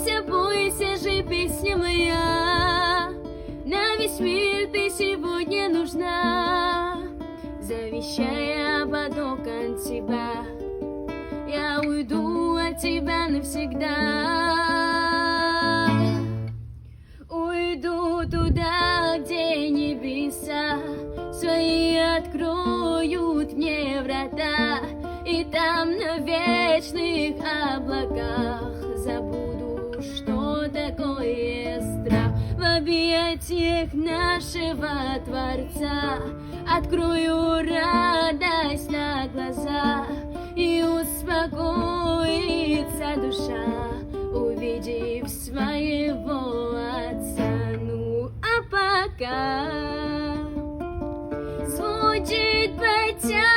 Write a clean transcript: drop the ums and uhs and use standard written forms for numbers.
бойся, бойся же, песня моя, на весь мир ты сегодня нужна. Завещая поток от тебя, я уйду от тебя навсегда. Уйду туда, где небеса свои откроют мне врата, и там на вечных облаках забуду, что такое страх. В объятиях нашего Творца открою радость на глаза, и успокоится душа, увидев своего Отца. Ну а пока звучит потяг